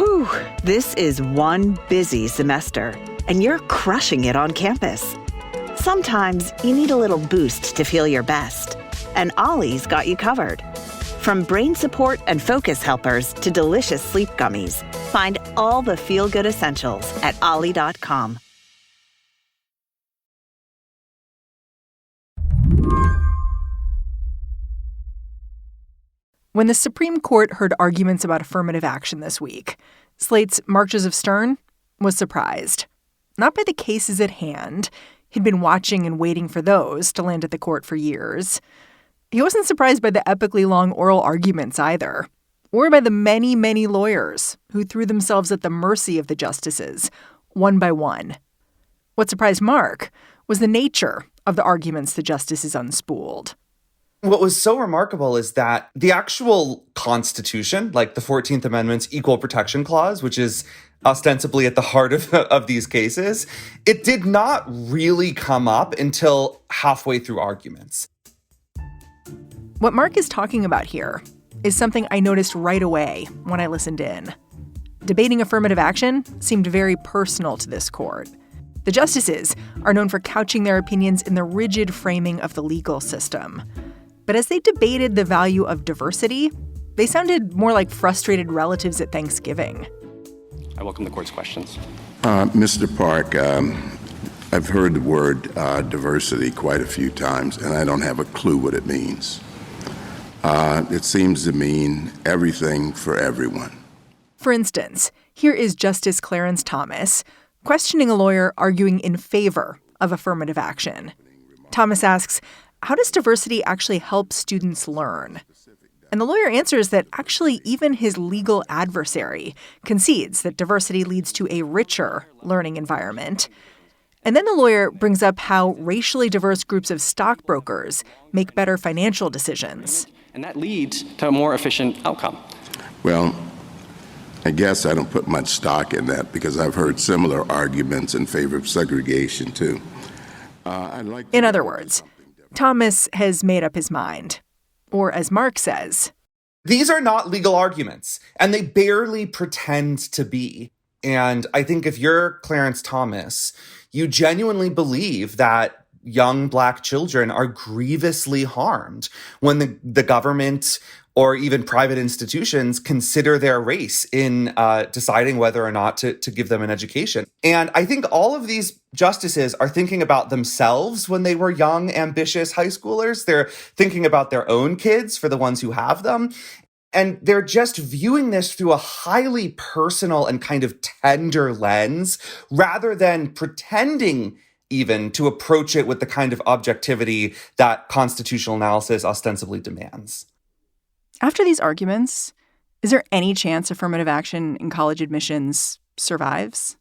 Whew, this is one busy semester, and you're crushing it on campus. Sometimes you need a little boost to feel your best, and Ollie's got you covered. From brain support and focus helpers to delicious sleep gummies, find all the feel-good essentials at ollie.com. When the Supreme Court heard arguments about affirmative action this week, Slate's Mark Joseph Stern was surprised. Not by the cases at hand. He'd been watching and waiting for those to land at the court for years. He wasn't surprised by the epically long oral arguments either, or by the many, many lawyers who threw themselves at the mercy of the justices, one by one. What surprised Mark was the nature of the arguments the justices unspooled. What was so remarkable is that the actual Constitution, like the 14th Amendment's Equal Protection Clause, which is ostensibly at the heart of these cases, it did not really come up until halfway through arguments. What Mark is talking about here is something I noticed right away when I listened in. Debating affirmative action seemed very personal to this court. The justices are known for couching their opinions in the rigid framing of the legal system. But as they debated the value of diversity, they sounded more like frustrated relatives at Thanksgiving. I welcome the court's questions. Mr. Park, I've heard the word diversity quite a few times, and I don't have a clue what it means. It seems to mean everything for everyone. For instance, here is Justice Clarence Thomas questioning a lawyer arguing in favor of affirmative action. Thomas asks, how does diversity actually help students learn? And the lawyer answers that actually even his legal adversary concedes that diversity leads to a richer learning environment. And then the lawyer brings up how racially diverse groups of stockbrokers make better financial decisions. And that leads to a more efficient outcome. Well, I guess I don't put much stock in that because I've heard similar arguments in favor of segregation, too. In other words, Thomas has made up his mind. Or as Mark says, these are not legal arguments, and they barely pretend to be. And I think if you're Clarence Thomas, you genuinely believe that young Black children are grievously harmed when the government or even private institutions consider their race in deciding whether or not to give them an education. And I think all of these justices are thinking about themselves when they were young, ambitious high schoolers. They're thinking about their own kids for the ones who have them. And they're just viewing this through a highly personal and kind of tender lens, rather than pretending even to approach it with the kind of objectivity that constitutional analysis ostensibly demands. After these arguments, is there any chance affirmative action in college admissions survives?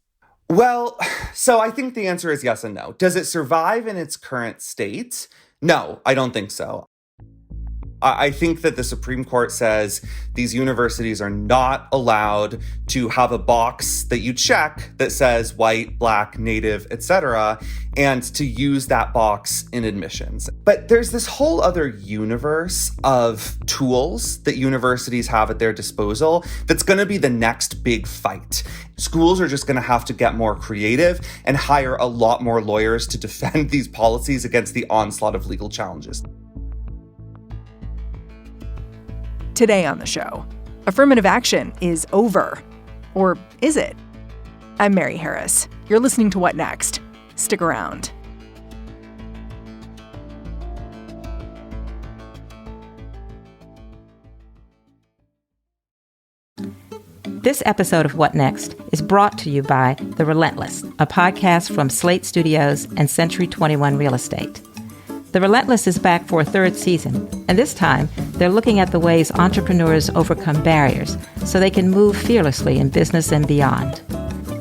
Well, so I think the answer is yes and no. Does it survive in its current state? No, I don't think so. I think that the Supreme Court says these universities are not allowed to have a box that you check that says white, Black, Native, etc., and to use that box in admissions. But there's this whole other universe of tools that universities have at their disposal that's going to be the next big fight. Schools are just going to have to get more creative and hire a lot more lawyers to defend these policies against the onslaught of legal challenges. Today on the show, affirmative action is over. Or is it? I'm Mary Harris. You're listening to What Next? Stick around. This episode of What Next is brought to you by The Relentless, a podcast from Slate Studios and Century 21 Real Estate. The Relentless is back for a third season, and this time they're looking at the ways entrepreneurs overcome barriers so they can move fearlessly in business and beyond.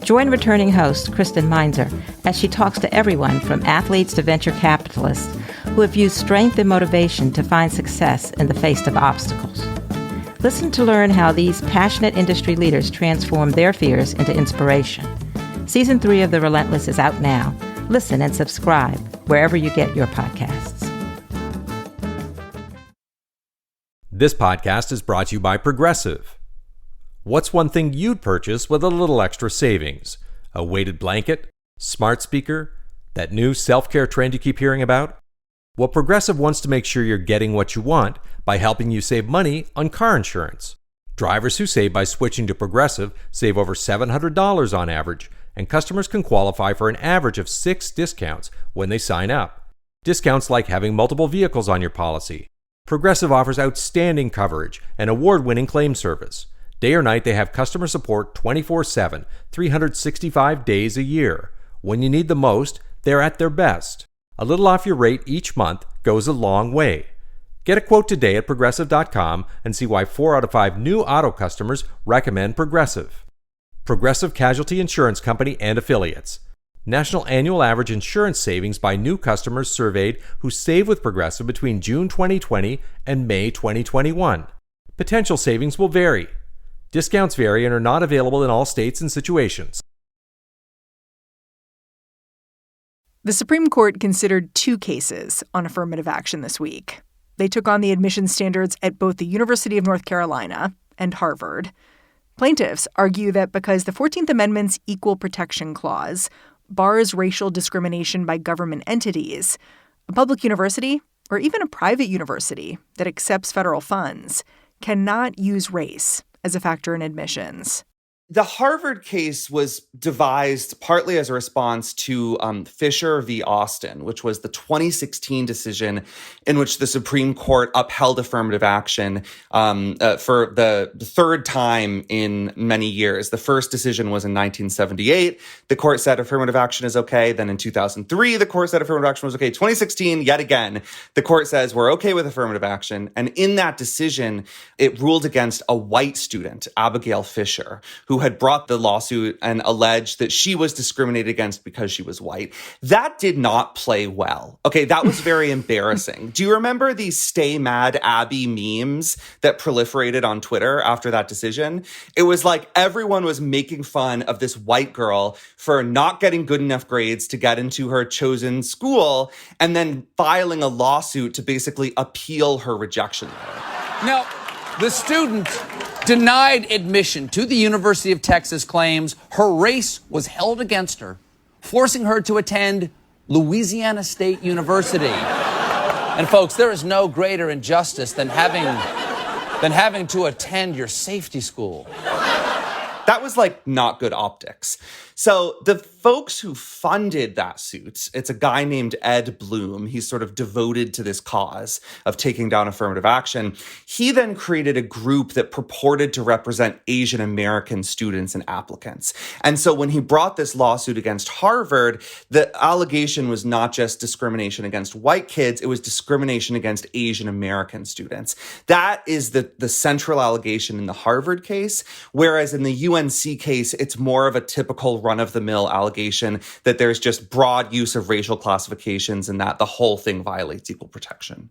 Join returning host Kristen Meinzer as she talks to everyone from athletes to venture capitalists who have used strength and motivation to find success in the face of obstacles. Listen to learn how these passionate industry leaders transform their fears into inspiration. Season 3 of The Relentless is out now. Listen and subscribe wherever you get your podcasts. This podcast is brought to you by Progressive. What's one thing you'd purchase with a little extra savings? A weighted blanket? Smart speaker? That new self-care trend you keep hearing about? Well, Progressive wants to make sure you're getting what you want by helping you save money on car insurance. Drivers who save by switching to Progressive save over $700 on average, and customers can qualify for an average of 6 discounts when they sign up. Discounts like having multiple vehicles on your policy. Progressive offers outstanding coverage and award-winning claim service. Day or night, they have customer support 24/7, 365 days a year. When you need the most, they're at their best. A little off your rate each month goes a long way. Get a quote today at Progressive.com and see why 4 out of 5 new auto customers recommend Progressive. Progressive Casualty Insurance Company and Affiliates. National annual average insurance savings by new customers surveyed who save with Progressive between June 2020 and May 2021. Potential savings will vary. Discounts vary and are not available in all states and situations. The Supreme Court considered 2 cases on affirmative action this week. They took on the admissions standards at both the University of North Carolina and Harvard. Plaintiffs argue that because the 14th Amendment's Equal Protection Clause bars racial discrimination by government entities, a public university, or even a private university that accepts federal funds, cannot use race as a factor in admissions. The Harvard case was devised partly as a response to Fisher v. Austin, which was the 2016 decision in which the Supreme Court upheld affirmative action for the third time in many years. The first decision was in 1978. The court said affirmative action is okay. Then in 2003, the court said affirmative action was okay. 2016, yet again, the court says we're okay with affirmative action. And in that decision, it ruled against a white student, Abigail Fisher, who had brought the lawsuit and alleged that she was discriminated against because she was white. That did not play well. Okay, that was very embarrassing. Do you remember these Stay Mad Abby memes that proliferated on Twitter after that decision? It was like everyone was making fun of this white girl for not getting good enough grades to get into her chosen school and then filing a lawsuit to basically appeal her rejection letter. Now, the student denied admission to the University of Texas claims her race was held against her, forcing her to attend Louisiana State University. And folks, there is no greater injustice than having to attend your safety school. That was like not good optics. So the folks who funded that suit, it's a guy named Ed Bloom. He's sort of devoted to this cause of taking down affirmative action. He then created a group that purported to represent Asian American students and applicants. And so when he brought this lawsuit against Harvard, the allegation was not just discrimination against white kids, it was discrimination against Asian American students. That is the central allegation in the Harvard case, whereas in the UNC case, it's more of a typical run-of-the-mill allegation that there's just broad use of racial classifications and that the whole thing violates equal protection.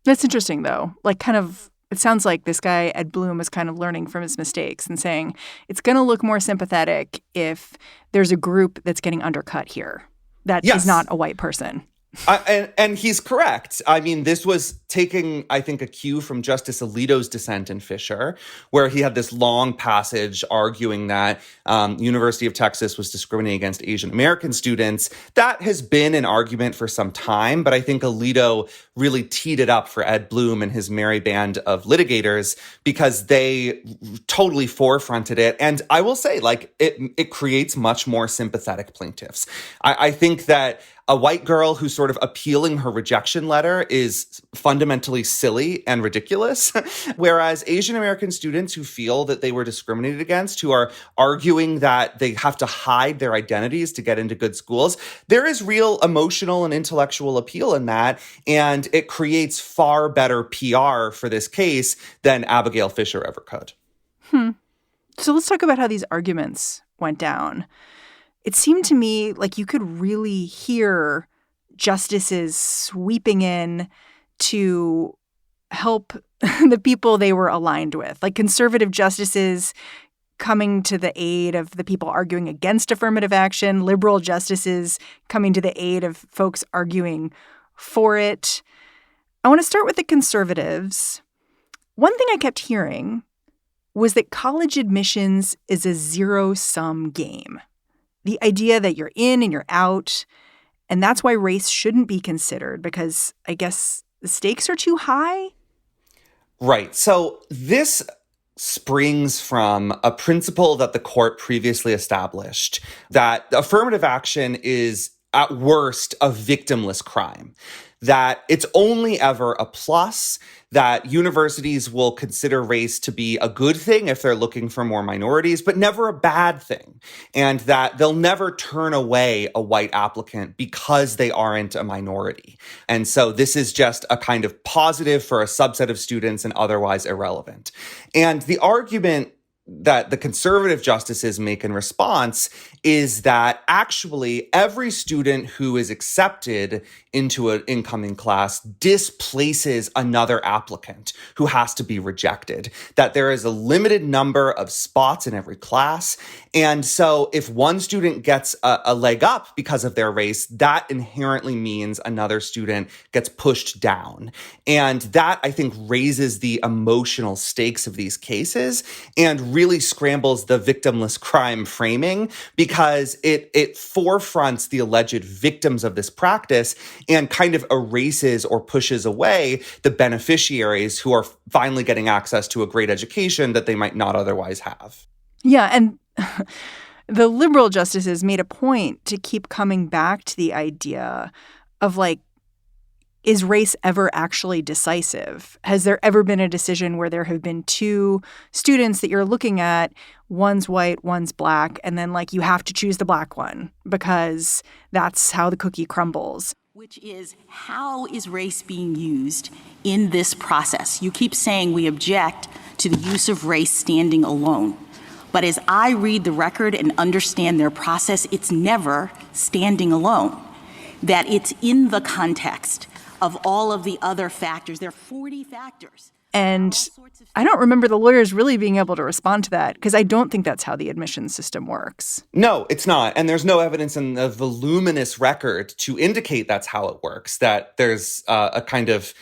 That's interesting, though. It sounds like this guy, Ed Bloom, is kind of learning from his mistakes and saying it's going to look more sympathetic if there's a group that's getting undercut here that is not a white person. And he's correct. I mean, this was taking, I think, a cue from Justice Alito's dissent in Fisher, where he had this long passage arguing that University of Texas was discriminating against Asian American students. That has been an argument for some time, but I think Alito really teed it up for Ed Bloom and his merry band of litigators because they totally forefronted it. And I will say, it creates much more sympathetic plaintiffs. I think that a white girl who's sort of appealing her rejection letter is fundamentally silly and ridiculous, whereas Asian American students who feel that they were discriminated against, who are arguing that they have to hide their identities to get into good schools, there is real emotional and intellectual appeal in that, and it creates far better PR for this case than Abigail Fisher ever could. So let's talk about how these arguments went down. It seemed to me like you could really hear justices sweeping in to help the people they were aligned with, like conservative justices coming to the aid of the people arguing against affirmative action, liberal justices coming to the aid of folks arguing for it. I want to start with the conservatives. One thing I kept hearing was that college admissions is a zero-sum game. The idea that you're in and you're out, and that's why race shouldn't be considered because I guess the stakes are too high? Right. So this springs from a principle that the court previously established, that affirmative action is at worst a victimless crime, that it's only ever a plus, that universities will consider race to be a good thing if they're looking for more minorities, but never a bad thing, and that they'll never turn away a white applicant because they aren't a minority. And so this is just a kind of positive for a subset of students and otherwise irrelevant. And the argument that the conservative justices make in response is that actually every student who is accepted into an incoming class displaces another applicant who has to be rejected, that there is a limited number of spots in every class. And so if one student gets a leg up because of their race, that inherently means another student gets pushed down. And that, I think, raises the emotional stakes of these cases and really scrambles the victimless crime framing because it forefronts the alleged victims of this practice and kind of erases or pushes away the beneficiaries who are finally getting access to a great education that they might not otherwise have. Yeah, and the liberal justices made a point to keep coming back to the idea of, like, is race ever actually decisive? Has there ever been a decision where there have been two students that you're looking at, one's white, one's black, and then, like, you have to choose the black one because that's how the cookie crumbles? Which is, how is race being used in this process? You keep saying we object to the use of race standing alone. But as I read the record and understand their process, it's never standing alone. That it's in the context of all of the other factors. There are 40 factors. And I don't remember the lawyers really being able to respond to that because I don't think that's how the admissions system works. No, it's not. And there's no evidence in the voluminous record to indicate that's how it works, that there's a kind of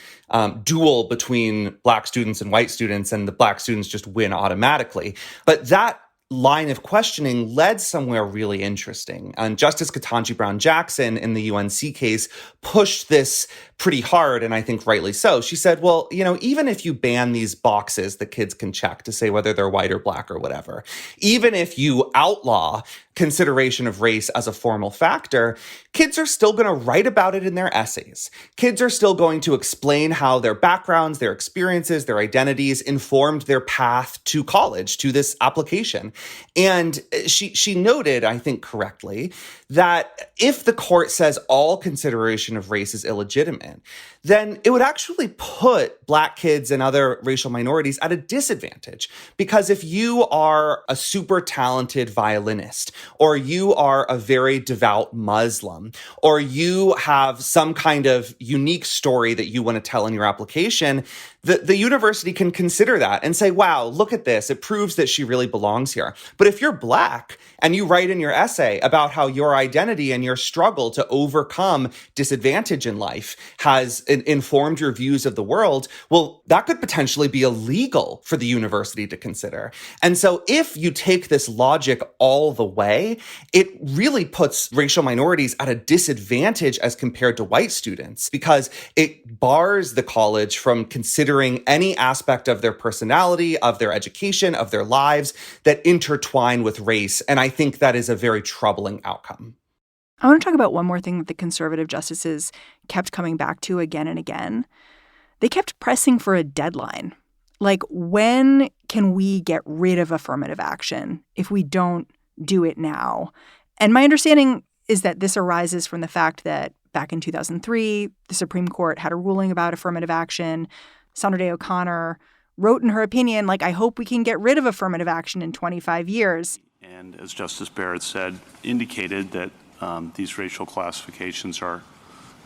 duel between black students and white students and the black students just win automatically. But that line of questioning led somewhere really interesting. And Justice Ketanji Brown Jackson in the UNC case pushed this pretty hard, and I think rightly so. She said, well, you know, even if you ban these boxes that kids can check to say whether they're white or black or whatever, even if you outlaw consideration of race as a formal factor, kids are still going to write about it in their essays. Kids are still going to explain how their backgrounds, their experiences, their identities informed their path to college, to this application. And she noted, I think correctly, that if the court says all consideration of race is illegitimate, then it would actually put black kids and other racial minorities at a disadvantage. Because if you are a super talented violinist, or you are a very devout Muslim, or you have some kind of unique story that you want to tell in your application, the university can consider that and say, wow, look at this. It proves that she really belongs here. But if you're black and you write in your essay about how your identity and your struggle to overcome disadvantage in life has informed your views of the world, well, that could potentially be illegal for the university to consider. And so if you take this logic all the way, it really puts racial minorities at a disadvantage as compared to white students because it bars the college from considering any aspect of their personality, of their education, of their lives that intertwine with race. And I think that is a very troubling outcome. I want to talk about one more thing that the conservative justices kept coming back to again and again. They kept pressing for a deadline. Like, when can we get rid of affirmative action if we don't do it now? And my understanding is that this arises from the fact that back in 2003, the Supreme Court had a ruling about affirmative action. Sandra Day O'Connor wrote in her opinion, like, I hope we can get rid of affirmative action in 25 years. And as Justice Barrett said, indicated that these racial classifications are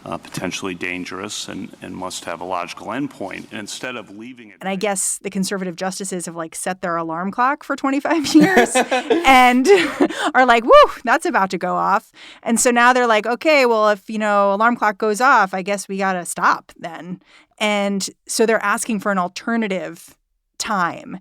potentially dangerous and must have a logical endpoint. And instead of leaving it... And I guess the conservative justices have, like, set their alarm clock for 25 years and are like, whoo, that's about to go off. And so now they're like, okay, well, if, you know, alarm clock goes off, I guess we got to stop then. And so they're asking for an alternative time.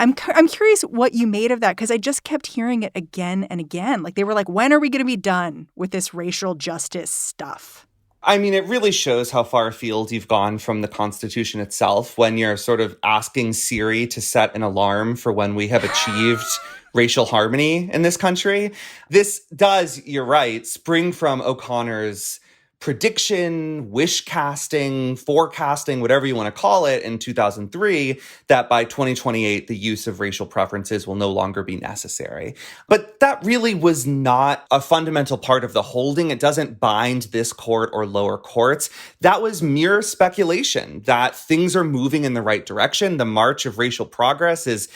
I'm curious what you made of that, because I just kept hearing it again and again. Like, they were like, when are we going to be done with this racial justice stuff? I mean, it really shows how far afield you've gone from the Constitution itself when you're sort of asking Siri to set an alarm for when we have achieved racial harmony in this country. This does, you're right, spring from O'Connor's prediction, wish casting, forecasting, whatever you want to call it, in 2003, that by 2028, the use of racial preferences will no longer be necessary. But that really was not a fundamental part of the holding. It doesn't bind this court or lower courts. That was mere speculation that things are moving in the right direction. The march of racial progress is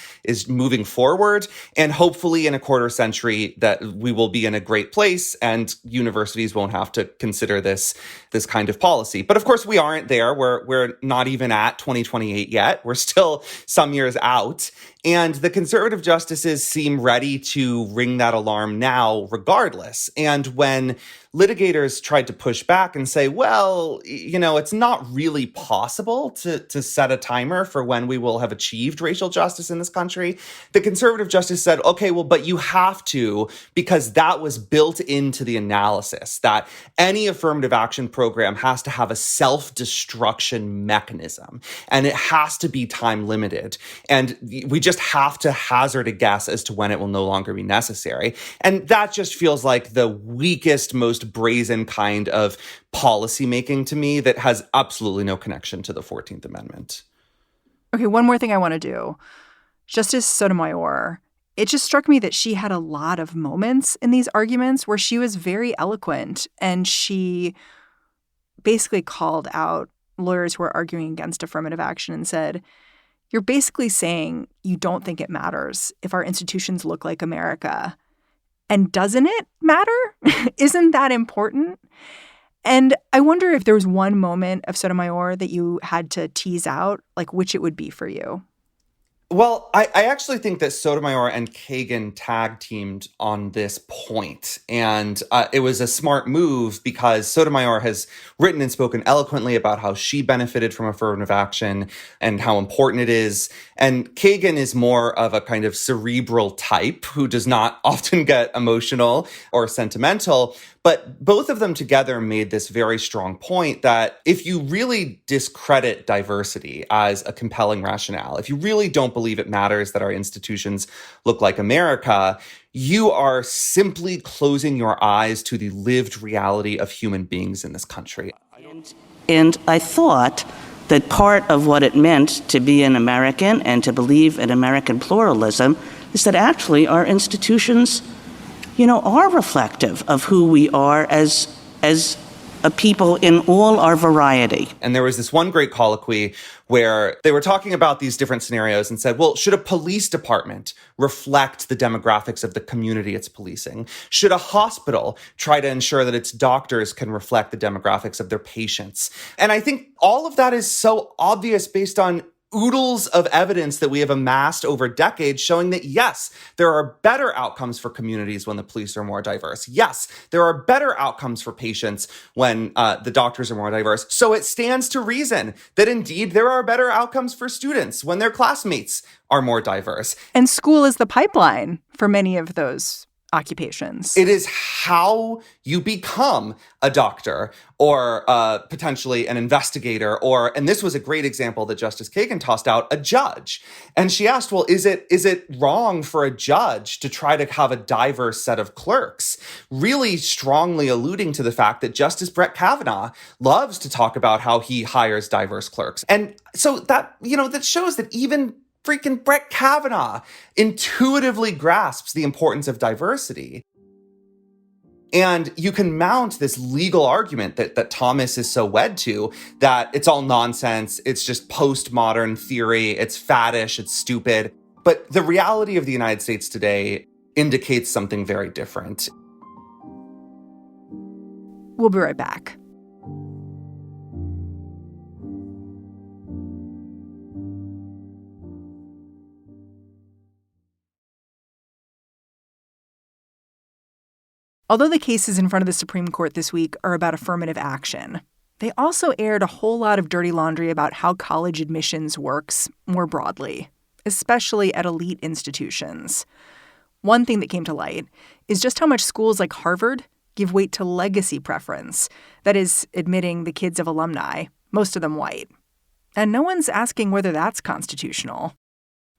moving forward. And hopefully in a quarter century that we will be in a great place and universities won't have to consider this kind of policy. But of course, we aren't there. We're not even at 2028 yet. We're still some years out. And the conservative justices seem ready to ring that alarm now, regardless. And when litigators tried to push back and say, well, you know, it's not really possible to set a timer for when we will have achieved racial justice in this country, the conservative justice said, okay, well, but you have to, because that was built into the analysis, that any affirmative action program has to have a self-destruction mechanism, and it has to be time limited. And we just have to hazard a guess as to when it will no longer be necessary. And that just feels like the weakest, most brazen kind of policymaking to me that has absolutely no connection to the 14th Amendment. Okay, one more thing I want to do. Justice Sotomayor, it just struck me that she had a lot of moments in these arguments where she was very eloquent, and she basically called out lawyers who were arguing against affirmative action and said, you're basically saying you don't think it matters if our institutions look like America. And doesn't it matter? Isn't that important? And I wonder if there was one moment of Sotomayor that you had to tease out, like which it would be for you. Well, I actually think that Sotomayor and Kagan tag teamed on this point. And it was a smart move because Sotomayor has written and spoken eloquently about how she benefited from affirmative action and how important it is. And Kagan is more of a kind of cerebral type who does not often get emotional or sentimental. But both of them together made this very strong point that if you really discredit diversity as a compelling rationale, if you really don't believe it matters that our institutions look like America, you are simply closing your eyes to the lived reality of human beings in this country. And I thought that part of what it meant to be an American and to believe in American pluralism is that actually our institutions, you know, are reflective of who we are as a people in all our variety. And there was this one great colloquy where they were talking about these different scenarios and said, well, should a police department reflect the demographics of the community it's policing? Should a hospital try to ensure that its doctors can reflect the demographics of their patients? And I think all of that is so obvious based on oodles of evidence that we have amassed over decades showing that, yes, there are better outcomes for communities when the police are more diverse. Yes, there are better outcomes for patients when the doctors are more diverse. So it stands to reason that indeed there are better outcomes for students when their classmates are more diverse. And school is the pipeline for many of those occupations. It is how you become a doctor or potentially an investigator or, and this was a great example that Justice Kagan tossed out, a judge. And she asked, well, is it wrong for a judge to try to have a diverse set of clerks? Really strongly alluding to the fact that Justice Brett Kavanaugh loves to talk about how he hires diverse clerks. And so that, you know, that shows that even freaking Brett Kavanaugh intuitively grasps the importance of diversity. And you can mount this legal argument that Thomas is so wed to, that it's all nonsense, it's just postmodern theory, it's faddish, it's stupid. But the reality of the United States today indicates something very different. We'll be right back. Although the cases in front of the Supreme Court this week are about affirmative action, they also aired a whole lot of dirty laundry about how college admissions works more broadly. especially at elite institutions. One thing that came to light is just how much schools like Harvard give weight to legacy preference, that is, admitting the kids of alumni, most of them white. And no one's asking whether that's constitutional.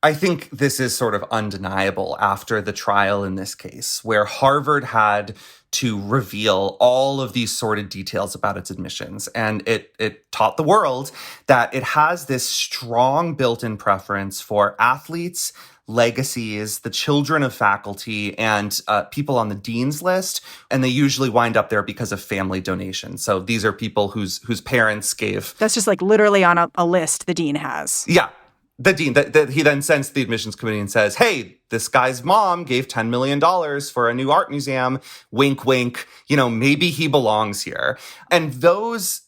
I think this is sort of undeniable after the trial in this case, where Harvard had to reveal all of these sordid details about its admissions. And it taught the world that it has this strong built-in preference for athletes, legacies, the children of faculty, and people on the dean's list. And they usually wind up there because of family donations. So these are people whose parents gave. That's just like literally on a list the dean has. Yeah. The dean, he then sends to the admissions committee and says, hey, this guy's mom gave $10 million for a new art museum. Wink, wink. Maybe he belongs here. And those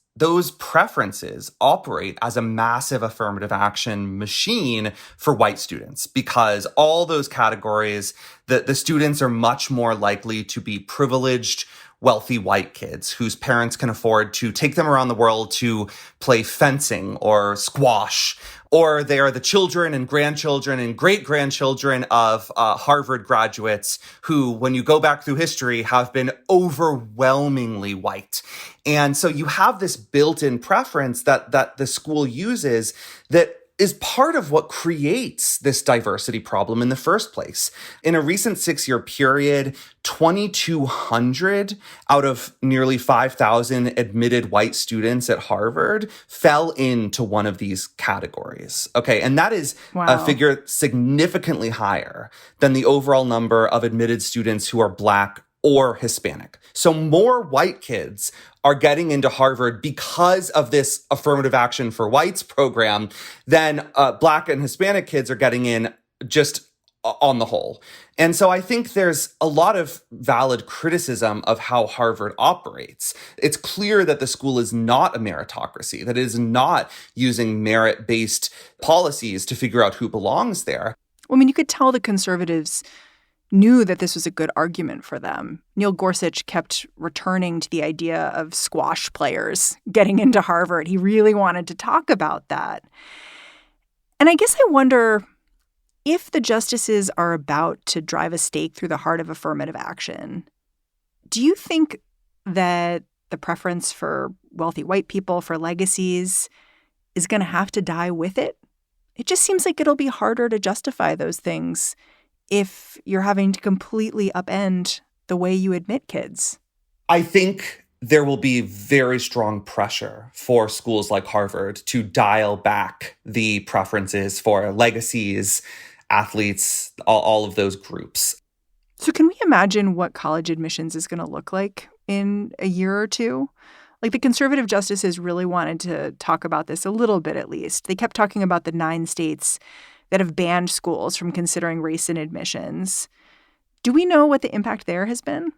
preferences operate as a massive affirmative action machine for white students, because all those categories, the students are much more likely to be privileged, wealthy white kids whose parents can afford to take them around the world to play fencing or squash, or they are the children and grandchildren and great-grandchildren of Harvard graduates who, when you go back through history, have been overwhelmingly white. And so you have this built-in preference that the school uses that is part of what creates this diversity problem in the first place. In a recent 6-year period, 2,200 out of nearly 5,000 admitted white students at Harvard fell into one of these categories. Okay, and that is a figure significantly higher than the overall number of admitted students who are Black or Hispanic. So more white kids are getting into Harvard because of this Affirmative Action for Whites program than Black and Hispanic kids are getting in just on the whole. And so I think there's a lot of valid criticism of how Harvard operates. It's clear that the school is not a meritocracy, that it is not using merit-based policies to figure out who belongs there. I mean, you could tell the conservatives knew that this was a good argument for them. Neil Gorsuch kept returning to the idea of squash players getting into Harvard. He really wanted to talk about that. And I guess I wonder if the justices are about to drive a stake through the heart of affirmative action. Do you think that the preference for wealthy white people, for legacies, is going to have to die with it? It just seems like it'll be harder to justify those things if you're having to completely upend the way you admit kids. I think there will be very strong pressure for schools like Harvard to dial back the preferences for legacies, athletes, all of those groups. So can we imagine what college admissions is going to look like in a year or two? Like, the conservative justices really wanted to talk about this a little bit, at least. They kept talking about the 9 states that have banned schools from considering race in admissions. Do we know what the impact there has been?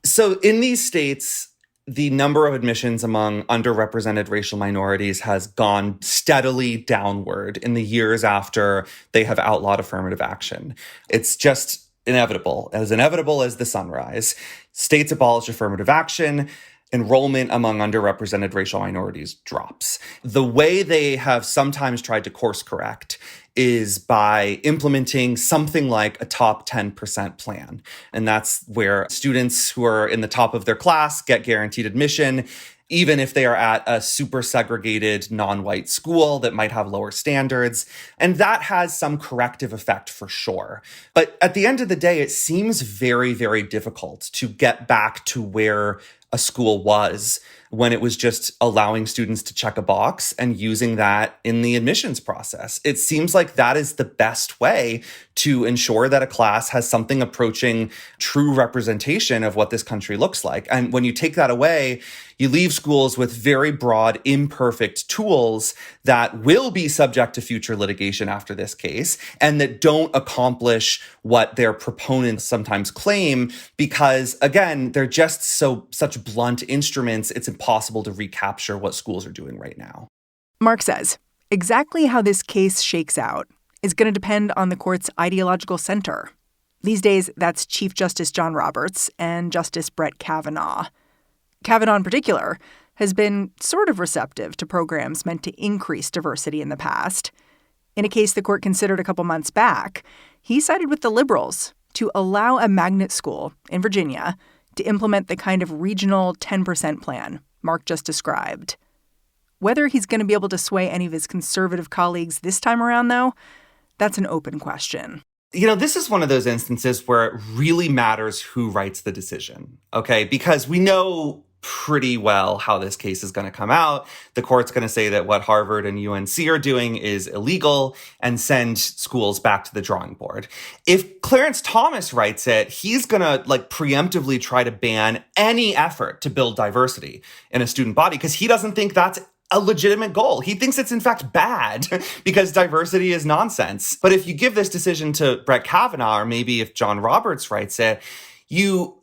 So in these states, the number of admissions among underrepresented racial minorities has gone steadily downward in the years after they have outlawed affirmative action. It's just inevitable as the sunrise. States abolish affirmative action. Enrollment among underrepresented racial minorities drops. The way they have sometimes tried to course correct is by implementing something like a top 10% plan. And that's where students who are in the top of their class get guaranteed admission, even if they are at a super segregated non-white school that might have lower standards. And that has some corrective effect for sure. But at the end of the day, it seems very, very difficult to get back to where a school was when it was just allowing students to check a box and using that in the admissions process. It seems like that is the best way to ensure that a class has something approaching true representation of what this country looks like. And when you take that away, you leave schools with very broad, imperfect tools that will be subject to future litigation after this case and that don't accomplish what their proponents sometimes claim because, again, they're just such blunt instruments, it's impossible to recapture what schools are doing right now. Mark says exactly how this case shakes out is going to depend on the court's ideological center. These days, that's Chief Justice John Roberts and Justice Brett Kavanaugh. Kavanaugh, in particular, has been sort of receptive to programs meant to increase diversity in the past. In a case the court considered a couple months back, he sided with the liberals to allow a magnet school in Virginia to implement the kind of regional 10% plan Mark just described. Whether he's going to be able to sway any of his conservative colleagues this time around, though, that's an open question. You know, this is one of those instances where it really matters who writes the decision, okay? Because we know pretty well how this case is going to come out. The court's going to say that what Harvard and UNC are doing is illegal and send schools back to the drawing board. If Clarence Thomas writes it, he's going to preemptively try to ban any effort to build diversity in a student body because he doesn't think that's a legitimate goal. He thinks it's in fact bad because diversity is nonsense. But if you give this decision to Brett Kavanaugh, or maybe if John Roberts writes it, you'll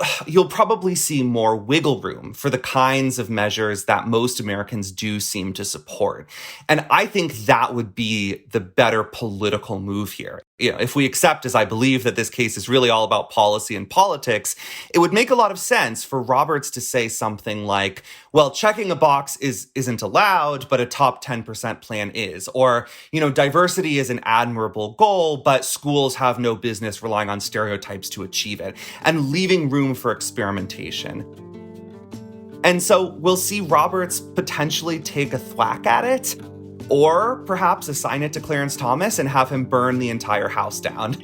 probably see more wiggle room for the kinds of measures that most Americans do seem to support. And I think that would be the better political move here. You know, if we accept, as I believe, that this case is really all about policy and politics, it would make a lot of sense for Roberts to say something like, well, checking a box isn't allowed, but a top 10% plan is. Or, diversity is an admirable goal, but schools have no business relying on stereotypes to achieve it, and leaving room for experimentation. And so we'll see Roberts potentially take a thwack at it, or perhaps assign it to Clarence Thomas and have him burn the entire house down.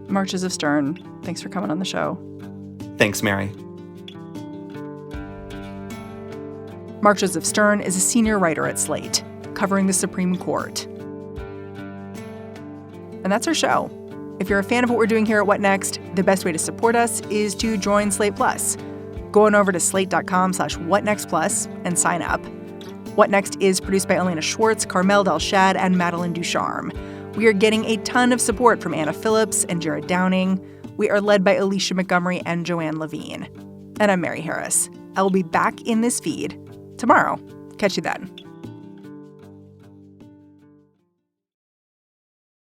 Marches of Stern, thanks for coming on the show. Thanks, Mary. Marches of Stern is a senior writer at Slate, covering the Supreme Court. And that's our show. If you're a fan of what we're doing here at What Next, the best way to support us is to join Slate Plus. Go on over to slate.com/whatnextplus and sign up. What Next is produced by Elena Schwartz, Carmel Delshad, and Madeline Ducharme. We are getting a ton of support from Anna Phillips and Jared Downing. We are led by Alicia Montgomery and Joanne Levine. And I'm Mary Harris. I will be back in this feed tomorrow. Catch you then.